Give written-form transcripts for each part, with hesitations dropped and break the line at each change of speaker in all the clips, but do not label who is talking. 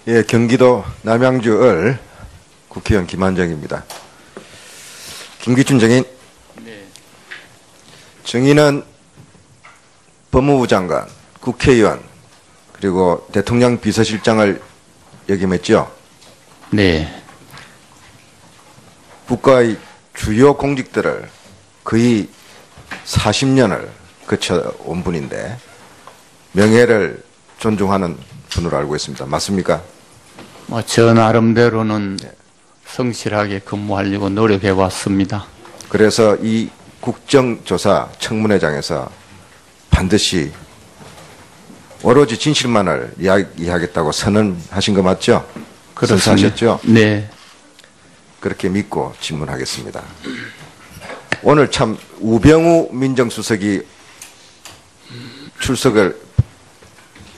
예, 경기도 남양주을 국회의원 김한정입니다. 김기춘 정인.
네.
정인은 법무부 장관, 국회의원, 그리고 대통령 비서실장을 역임했죠.
네.
국가의 주요 공직들을 거의 40년을 거쳐온 분인데 명예를 존중하는 분으로 알고 있습니다. 맞습니까?
저 나름대로는 성실하게 근무하려고 노력해 왔습니다.
그래서 이 국정조사 청문회장에서 반드시 오로지 진실만을 이야기하겠다고 선언하신 거 맞죠?
그렇습니다.
선서하셨죠?
네.
그렇게 믿고 질문하겠습니다. 오늘 참 우병우 민정수석이 출석을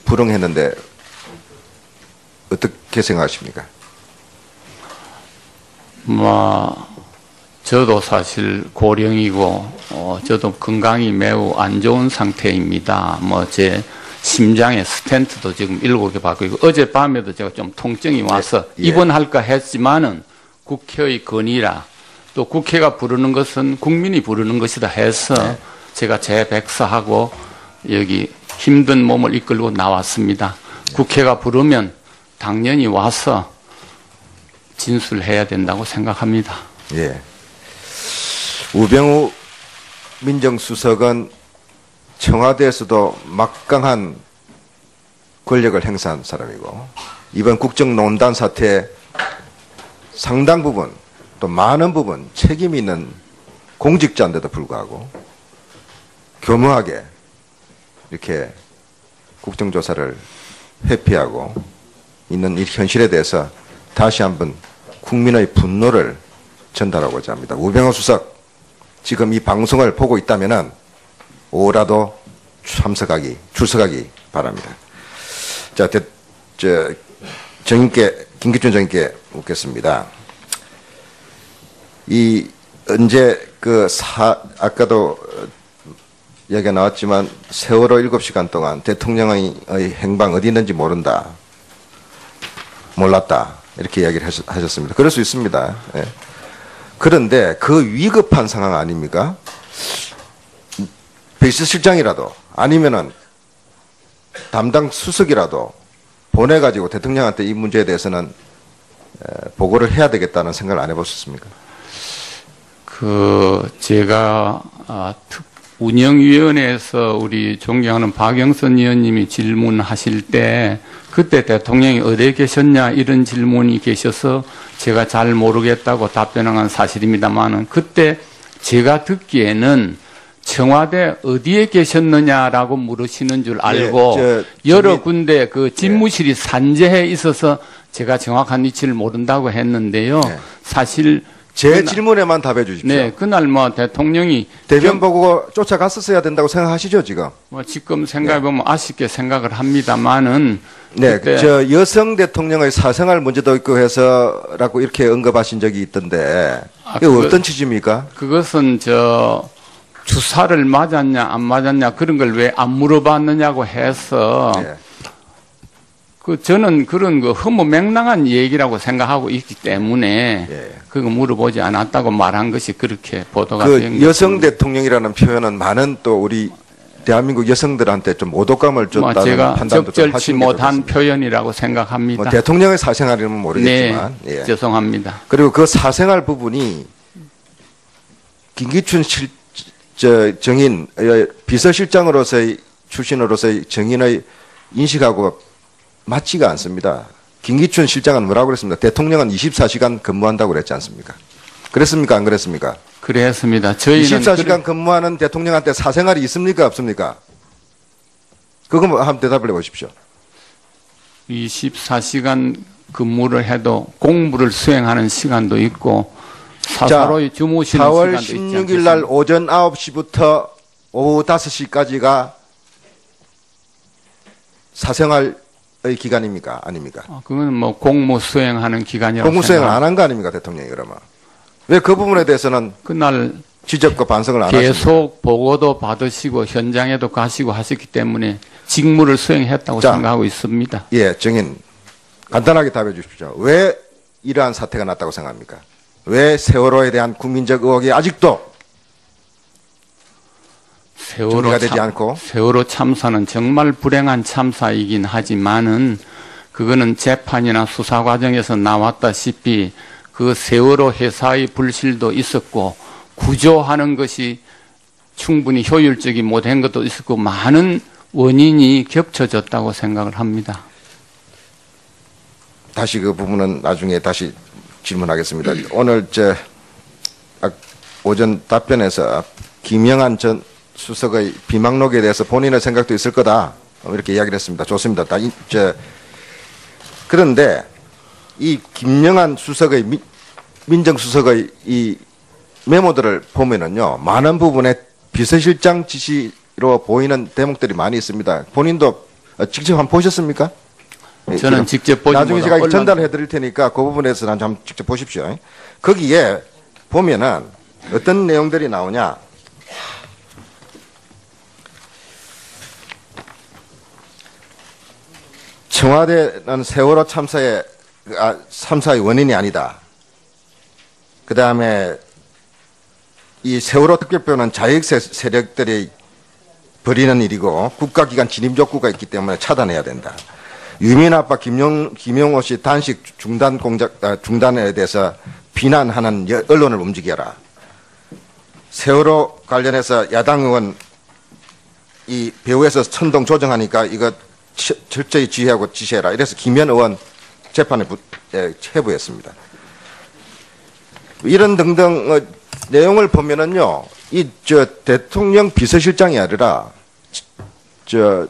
불응했는데 어떻게 생각하십니까?
저도 사실 고령이고 저도 건강이 매우 안 좋은 상태입니다. 제 심장에 스텐트도 지금 7개 받고 있고 어젯밤에도 제가 좀 통증이 와서 입원할까 했지만은 국회의 건의라 또 국회가 부르는 것은 국민이 부르는 것이다 해서 제가 재백사하고 여기 힘든 몸을 이끌고 나왔습니다. 국회가 부르면 당연히 와서 진술해야 된다고 생각합니다.
예. 우병우 민정수석은 청와대에서도 막강한 권력을 행사한 사람이고 이번 국정농단 사태에 상당 부분 또 많은 부분 책임이 있는 공직자인데도 불구하고 교묘하게 이렇게 국정조사를 회피하고 있는 이 현실에 대해서 다시 한번 국민의 분노를 전달하고자 합니다. 우병우 수석 지금 이 방송을 보고 있다면은 오라도 출석하기 바랍니다. 자, 김기춘 정인께 묻겠습니다. 아까도 얘기가 나왔지만 세월호 7시간 동안 대통령의 행방 어디 있는지 몰랐다. 이렇게 이야기를 하셨습니다. 그럴 수 있습니다. 예. 그런데 그 위급한 상황 아닙니까? 비서실장이라도 아니면은 담당 수석이라도 보내가지고 대통령한테 이 문제에 대해서는 보고를 해야 되겠다는 생각을 안 해보셨습니까?
제가 운영위원회에서 우리 존경하는 박영선 의원님이 질문하실 때 그때 대통령이 어디에 계셨냐 이런 질문이 계셔서 제가 잘 모르겠다고 답변한 건 사실입니다만은 그때 제가 듣기에는 청와대 어디에 계셨느냐라고 물으시는 줄 알고 여러 군데 그 집무실이 산재해 있어서 제가 정확한 위치를 모른다고 했는데요. 사실
제 질문에만 답해 주십시오.
네, 그날 대통령이
대변 보고 쫓아갔었어야 된다고 생각하시죠, 지금?
지금 생각해보면 아쉽게 생각을 합니다만은.
네, 여성 대통령의 사생활 문제도 있고 해서라고 이렇게 언급하신 적이 있던데, 이게 어떤 취지입니까?
그것은 주사를 맞았냐, 안 맞았냐, 그런 걸 왜 안 물어봤느냐고 해서. 저는 그런 허무맹랑한 얘기라고 생각하고 있기 때문에 그거 물어보지 않았다고 말한 것이 그렇게 보도가 된
여성 대통령이라는 표현은 많은 또 우리 대한민국 여성들한테 좀 모독감을 줬다는
제가
판단도
적절치 못한 표현이라고 생각합니다.
대통령의 사생활이면 모르겠지만
죄송합니다.
그리고 그 사생활 부분이 김기춘 정인 비서실장으로서의 출신으로서의 정인의 인식하고 맞지가 않습니다. 김기춘 실장은 뭐라고 그랬습니까? 대통령은 24시간 근무한다고 그랬지 않습니까? 그랬습니까? 안 그랬습니까?
그랬습니다. 저희는
24시간 근무하는 대통령한테 사생활이 있습니까? 없습니까? 그거 한번 대답을 해보십시오.
24시간 근무를 해도 공부를 수행하는 시간도 있고 사사로이 주무시는 시간도 있지 않겠습니까?
4월 16일 날 오전 9시부터 오후 5시까지가 사생활 기간입니까? 아닙니까?
그건 공무 수행하는 기간이라고
공무 수행을 안 한 거 아닙니까? 대통령이 그러면. 왜 그 부분에 대해서는
그날
지적과 반성을 안 하십니까?
계속 보고도 받으시고 현장에도 가시고 하셨기 때문에 직무를 수행했다고 생각하고 있습니다.
예, 정인. 간단하게 답해 주십시오. 왜 이러한 사태가 났다고 생각합니까? 왜 세월호에 대한 국민적 의혹이 아직도 정리가 되지 않고?
세월호 참사는 정말 불행한 참사이긴 하지만은 그거는 재판이나 수사 과정에서 나왔다시피 그 세월호 회사의 불실도 있었고 구조하는 것이 충분히 효율적이 못한 것도 있었고 많은 원인이 겹쳐졌다고 생각을 합니다.
다시 그 부분은 나중에 다시 질문하겠습니다. 오늘 오전 답변에서 김영한 전 수석의 비망록에 대해서 본인의 생각도 있을 거다 이렇게 이야기를 했습니다. 좋습니다. 그런데 이 김영한 수석의 민정수석의 이 메모들을 보면은요 많은 부분에 비서실장 지시로 보이는 대목들이 많이 있습니다. 본인도 직접 한번 보셨습니까?
저는 직접 보지
나중에 제가 전달해 드릴 테니까 그 부분에서 한번 직접 보십시오. 거기에 보면은 어떤 내용들이 나오냐. 청와대는 세월호 참사의 원인이 아니다. 그 다음에 이 세월호 특별법은 자익 세력들이 벌이는 일이고 국가기관 진입욕구가 있기 때문에 차단해야 된다. 유민 아빠 김용호 씨 단식 중단에 대해서 비난하는 언론을 움직여라. 세월호 관련해서 야당 의원 이 배후에서 천동 조정하니까 이거 철저히 지휘하고 지시해라. 이래서 김현 의원 재판에 회부했습니다. 이런 등등 내용을 보면은요, 대통령 비서실장이 아니라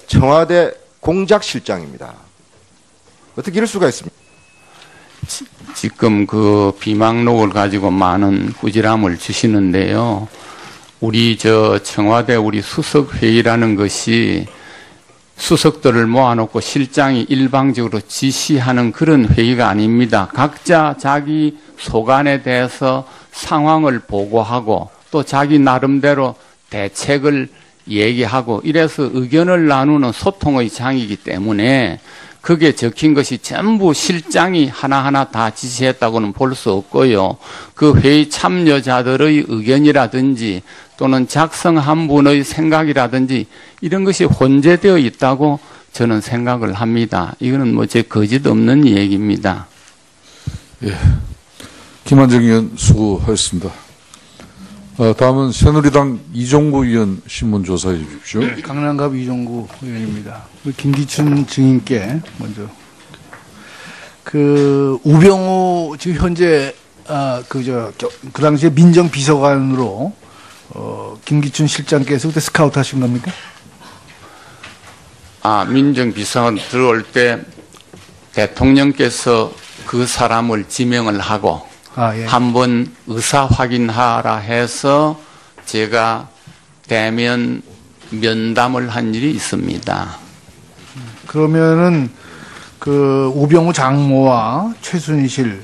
청와대 공작실장입니다. 어떻게 이럴 수가 있습니까?
지금 그 비망록을 가지고 많은 꾸지람을 주시는데요. 우리 청와대 우리 수석회의라는 것이 수석들을 모아놓고 실장이 일방적으로 지시하는 그런 회의가 아닙니다. 각자 자기 소관에 대해서 상황을 보고하고 또 자기 나름대로 대책을 얘기하고 이래서 의견을 나누는 소통의 장이기 때문에 그게 적힌 것이 전부 실장이 하나하나 다 지시했다고는 볼 수 없고요. 그 회의 참여자들의 의견이라든지 또는 작성한 분의 생각이라든지 이런 것이 혼재되어 있다고 저는 생각을 합니다. 이거는 제 거짓 없는 얘기입니다.
예, 김한정 의원 수고하셨습니다. 다음은 새누리당 이종구 의원 신문 조사해 주십시오.
네, 강남갑 이종구 의원입니다. 김기춘 증인께 먼저 우병우 지금 현재 그 당시에 민정비서관으로 김기춘 실장께서 그때 스카우트 하신 겁니까?
민정비서관 들어올 때 대통령께서 그 사람을 지명을 하고
예.
한번 의사 확인하라 해서 제가 대면 면담을 한 일이 있습니다.
그러면은 우병우 장모와 최순실,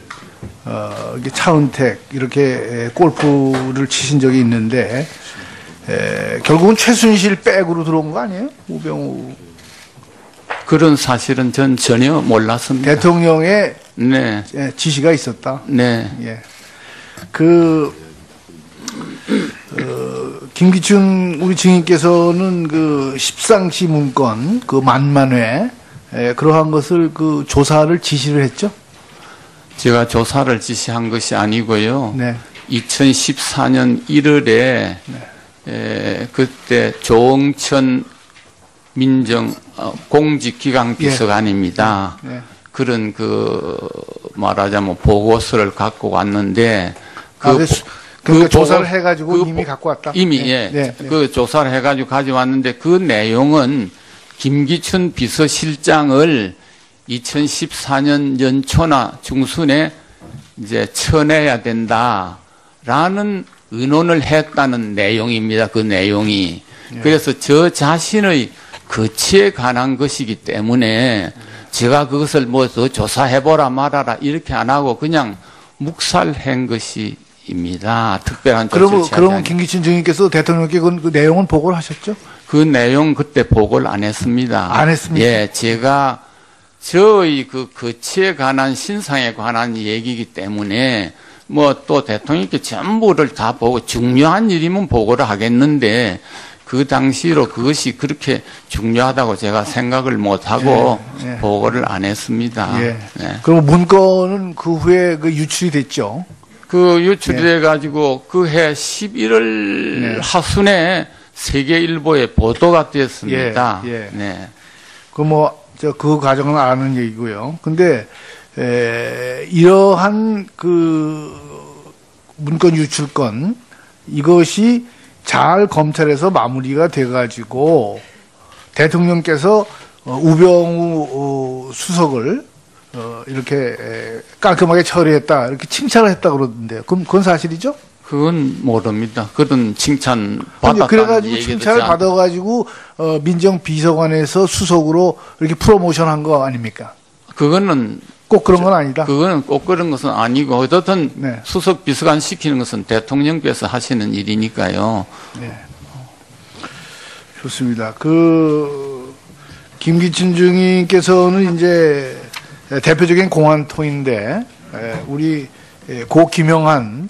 차은택 이렇게 골프를 치신 적이 있는데 결국은 최순실 백으로 들어온 거 아니에요? 우병우.
그런 사실은 전 전혀 몰랐습니다.
대통령의
네.
지시가 있었다.
네.
예. 김기춘 우리 증인께서는 십상시 문건 만만회 그러한 것을 조사를 지시를 했죠?
제가 조사를 지시한 것이 아니고요.
네.
2014년 1월에 그때 조응천 공직기강 비서관입니다.
네.
그런 말하자면 보고서를 갖고 왔는데
그러니까 조사를 해가지고 이미 갖고 왔다.
이미
네. 네.
그 조사를 해가지고 가져왔는데 그 내용은 김기춘 비서실장을 2014년 연초나 중순에 이제 쳐내야 된다라는 의논을 했다는 내용입니다. 그 내용이. 그래서 저 자신의 거치에 관한 것이기 때문에 제가 그것을 더 조사해보라 말아라 이렇게 안 하고 그냥 묵살한 것입니다. 특별한 조치를
그러면 김기춘 증인께서 대통령께 그 내용은 보고를 하셨죠?
그 내용 그때 보고를 안 했습니다.
안 했습니까?
예, 제가 저희 그 거치에 관한 신상에 관한 얘기이기 때문에 뭐 또 대통령께 전부를 다 보고 중요한 일이면 보고를 하겠는데 그 당시로 그것이 그렇게 중요하다고 제가 생각을 못하고
예, 예.
보고를 안 했습니다.
예.
네.
그럼 문건은 그 후에 그 유출이 됐죠.
그 유출돼 가지고 그 해 11월
네.
하순에 세계일보에 보도가 됐습니다.
예, 예.
네.
그 과정은 아는 얘기고요. 근데 이러한 그 문건 유출건 이것이 잘 검찰에서 마무리가 돼가지고 대통령께서 우병우 수석을 이렇게 깔끔하게 처리했다 이렇게 칭찬을 했다 그러던데요. 그럼 그건 사실이죠?
그건 모릅니다. 그런 칭찬 받았다는
그래가지고
얘기도
칭찬을 받아가지고 민정비서관에서 수석으로 이렇게 프로모션한 거 아닙니까?
그거는
꼭 그런 건 아니다.
그거는 꼭 그런 것은 아니고 어떻든
네.
수석 비서관 시키는 것은 대통령께서 하시는 일이니까요.
네. 좋습니다. 김기춘 중위께서는 이제 대표적인 공안통인데 우리 고 김영한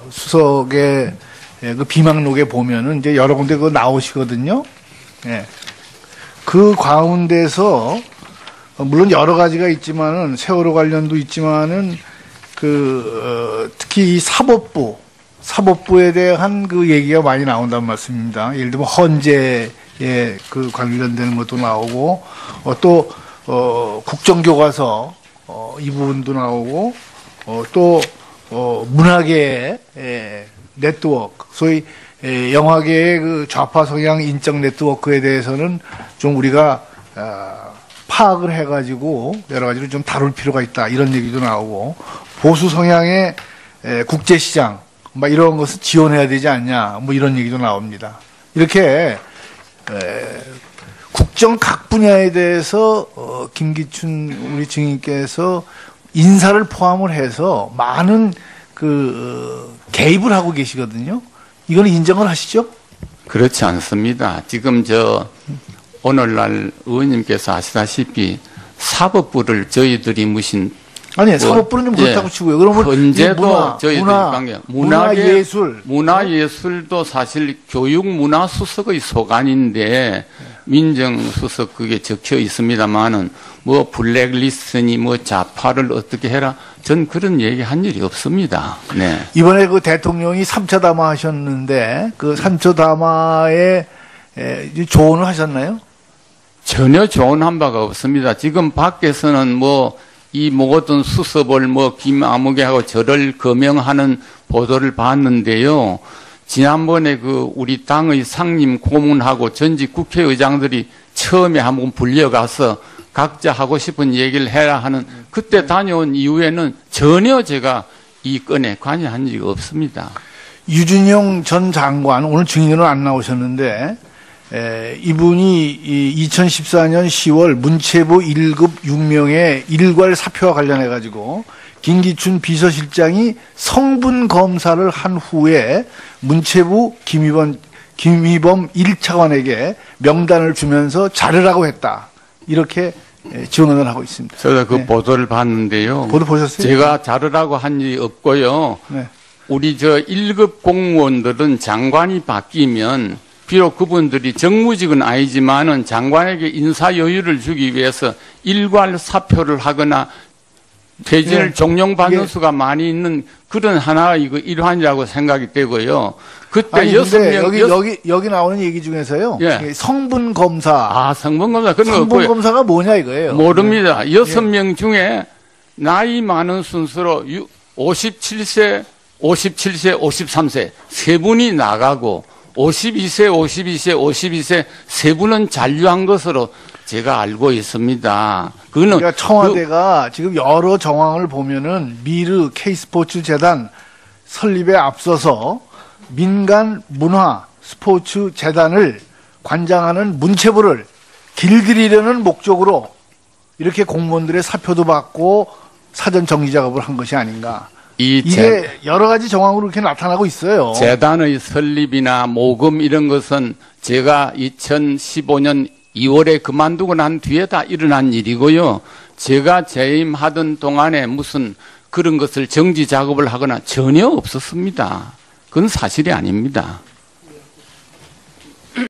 수석의 그 비망록에 보면은 이제 여러 군데 그거 나오시거든요. 예. 그 가운데서 물론 여러 가지가 있지만은 세월호 관련도 있지만은 특히 이 사법부에 대한 그 얘기가 많이 나온단 말씀입니다. 예를 들면 헌재에 그 관련되는 것도 나오고 또 국정교과서 이 부분도 나오고 또 문화계의 네트워크, 소위 영화계의 그 좌파 성향 인적 네트워크에 대해서는 좀 우리가 파악을 해가지고 여러 가지로 좀 다룰 필요가 있다 이런 얘기도 나오고 보수 성향의 국제시장 막 이런 것을 지원해야 되지 않냐 뭐 이런 얘기도 나옵니다. 이렇게 국정 각 분야에 대해서 김기춘 우리 증인께서 인사를 포함을 해서 많은 개입을 하고 계시거든요. 이건 인정을 하시죠?
그렇지 않습니다. 지금 오늘날 의원님께서 아시다시피 사법부를 저희들이 무슨
아니 사법부는 좀 그렇다고 치고요. 그러면
언제도 저희들이
문화예술
문화예술도 사실 교육문화수석의 소관인데 민정수석 그게 적혀 있습니다만은 뭐 블랙리스트니 뭐 좌파를 어떻게 해라 전 그런 얘기 한 일이 없습니다. 네.
이번에 그 대통령이 3차 담화 하셨는데 그 3차 담화에 조언을 하셨나요?
전혀 조언한 바가 없습니다. 지금 밖에서는 뭐 이 모든 수습을 김아무개하고 저를 거명하는 보도를 봤는데요. 지난번에 우리 당의 상임 고문하고 전직 국회의장들이 처음에 한번 불려가서 각자 하고 싶은 얘기를 해라 하는 그때 다녀온 이후에는 전혀 제가 이 건에 관여한 적이 없습니다.
유준영 전 장관 오늘 증인으로 안 나오셨는데 이분이 2014년 10월 문체부 1급 6명의 일괄 사표와 관련해 가지고 김기춘 비서실장이 성분 검사를 한 후에 문체부 김희범 1차관에게 명단을 주면서 자르라고 했다. 이렇게 증언을 하고 있습니다.
저도 그 보도를 봤는데요.
보도 보셨어요?
제가 자르라고 한 일이 없고요.
네.
우리 1급 공무원들은 장관이 바뀌면 비록 그분들이 정무직은 아니지만은 장관에게 인사 여유를 주기 위해서 일괄 사표를 하거나 퇴진을 종용받는 수가 많이 있는 그런 하나의 일환이라고 생각이 되고요. 그때
여기 나오는 얘기 중에서요.
예.
성분 검사.
성분 검사 그런 거
성분
없고요.
검사가 뭐냐 이거예요.
모릅니다. 6명 중에 나이 많은 순서로 57세, 53세 세 분이 나가고 52세 세 분은 잔류한 것으로 제가 알고 있습니다.
그러니까 청와대가 지금 여러 정황을 보면은 미르 K스포츠 재단 설립에 앞서서 민간 문화 스포츠 재단을 관장하는 문체부를 길들이려는 목적으로 이렇게 공무원들의 사표도 받고 사전 정리 작업을 한 것이 아닌가. 이게 여러 가지 정황으로 이렇게 나타나고 있어요.
재단의 설립이나 모금 이런 것은 제가 2015년 2월에 그만두고 난 뒤에 다 일어난 일이고요. 제가 재임하던 동안에 무슨 그런 것을 정지 작업을 하거나 전혀 없었습니다. 그건 사실이 아닙니다.